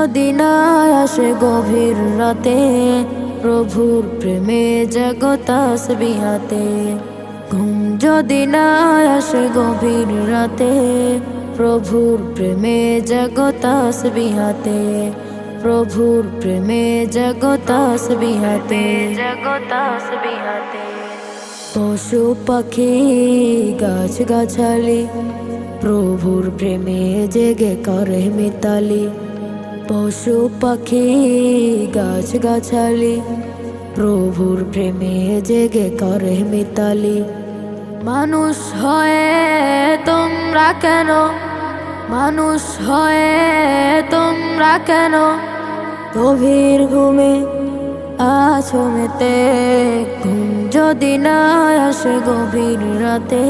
যদি না আসে গভীর রাতে, প্রভুর প্রেমে জাগো তাসবিহাতে। ঘুম যদি না আসে গভীর রাতে, প্রভুর প্রেমে জাগো তাসবিহাতে। প্রভুর প্রেমে জাগো তাসবিহাতে, জাগো তাসবিহাতে। পশু পাখি গাছ গাছালি, প্রভুর প্রেমে জেগে করে মিতালি। পশু পাখি গাছ গাছালি, প্রভুর প্রেমে জেগে করে মিতালি। মানুষ হয়ে তোমরা কেন, মানুষ হয়ে তোমরা কেন গভীর ঘুমে আছো মেতে? ঘুম যদি না আসে গভীর রাতে,